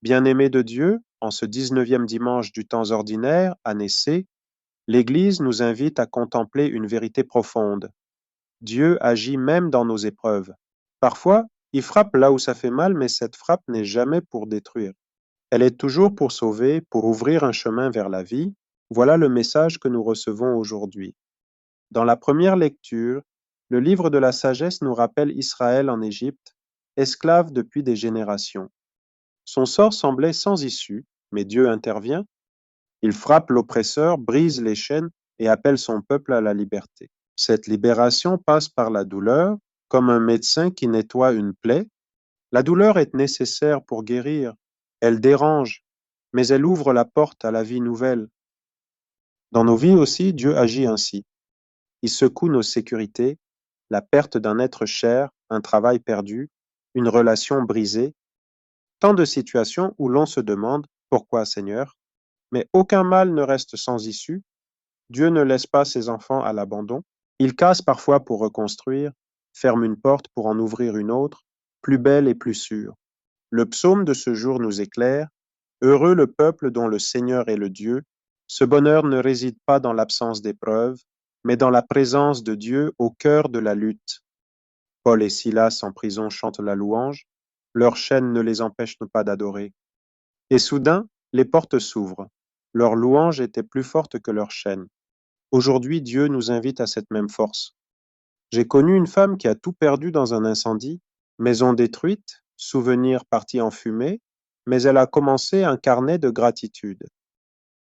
Bien-aimés de Dieu, en ce 19e dimanche du temps ordinaire, année C, l'Église nous invite à contempler une vérité profonde. Dieu agit même dans nos épreuves. Parfois, il frappe là où ça fait mal, mais cette frappe n'est jamais pour détruire. Elle est toujours pour sauver, pour ouvrir un chemin vers la vie. Voilà le message que nous recevons aujourd'hui. Dans la première lecture, le livre de la sagesse nous rappelle Israël en Égypte, esclave depuis des générations. Son sort semblait sans issue, mais Dieu intervient. Il frappe l'oppresseur, brise les chaînes et appelle son peuple à la liberté. Cette libération passe par la douleur, comme un médecin qui nettoie une plaie. La douleur est nécessaire pour guérir. Elle dérange, mais elle ouvre la porte à la vie nouvelle. Dans nos vies aussi, Dieu agit ainsi. Il secoue nos sécurités, la perte d'un être cher, un travail perdu, une relation brisée, tant de situations où l'on se demande pourquoi, Seigneur, mais aucun mal ne reste sans issue. Dieu ne laisse pas ses enfants à l'abandon. Il casse parfois pour reconstruire, ferme une porte pour en ouvrir une autre, plus belle et plus sûre. Le psaume de ce jour nous éclaire. Heureux le peuple dont le Seigneur est le Dieu. Ce bonheur ne réside pas dans l'absence d'épreuves, mais dans la présence de Dieu au cœur de la lutte. Paul et Silas en prison chantent la louange. Leurs chaînes ne les empêchent pas d'adorer. Et soudain, les portes s'ouvrent. Leur louange était plus forte que leur chaîne. Aujourd'hui, Dieu nous invite à cette même force. J'ai connu une femme qui a tout perdu dans un incendie, maison détruite, souvenirs partis en fumée, mais elle a commencé un carnet de gratitude.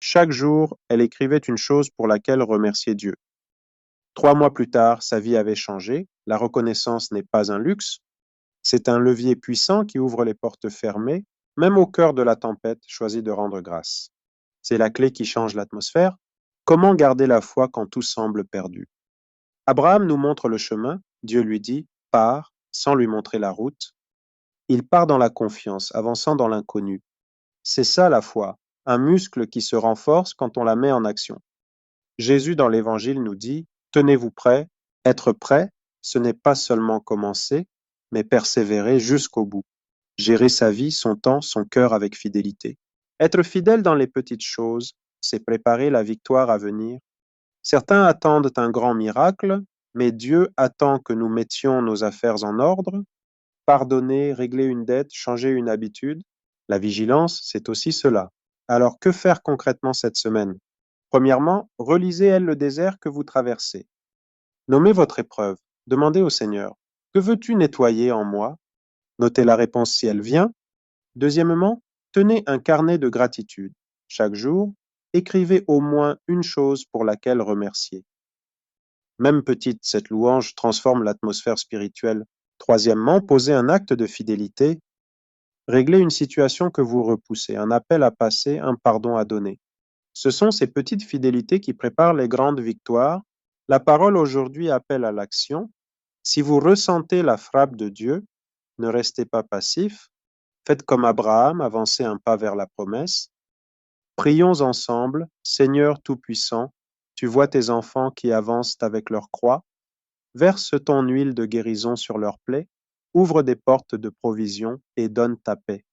Chaque jour, elle écrivait une chose pour laquelle remercier Dieu. 3 mois plus tard, sa vie avait changé. La reconnaissance n'est pas un luxe, c'est un levier puissant qui ouvre les portes fermées. Même au cœur de la tempête, choisit de rendre grâce. C'est la clé qui change l'atmosphère. Comment garder la foi quand tout semble perdu? Abraham nous montre le chemin. Dieu lui dit, pars, sans lui montrer la route. Il part dans la confiance, avançant dans l'inconnu. C'est ça la foi, un muscle qui se renforce quand on la met en action. Jésus dans l'Évangile nous dit, tenez-vous prêts. Être prêt, ce n'est pas seulement commencer, mais persévérer jusqu'au bout. Gérer sa vie, son temps, son cœur avec fidélité. Être fidèle dans les petites choses, c'est préparer la victoire à venir. Certains attendent un grand miracle, mais Dieu attend que nous mettions nos affaires en ordre. Pardonner, régler une dette, changer une habitude. La vigilance, c'est aussi cela. Alors, que faire concrètement cette semaine? Premièrement, relisez elle le désert que vous traversez. Nommez votre épreuve. Demandez au Seigneur, que veux-tu nettoyer en moi? Notez la réponse si elle vient. Deuxièmement, tenez un carnet de gratitude. Chaque jour, écrivez au moins une chose pour laquelle remercier. Même petite, cette louange transforme l'atmosphère spirituelle. Troisièmement, posez un acte de fidélité. Réglez une situation que vous repoussez, un appel à passer, un pardon à donner. Ce sont ces petites fidélités qui préparent les grandes victoires. La parole aujourd'hui appelle à l'action. Si vous ressentez la frappe de Dieu, ne restez pas passif. Faites comme Abraham, avancez un pas vers la promesse. Prions ensemble. Seigneur Tout-Puissant, tu vois tes enfants qui avancent avec leur croix. Verse ton huile de guérison sur leurs plaies. Ouvre des portes de provision et donne ta paix.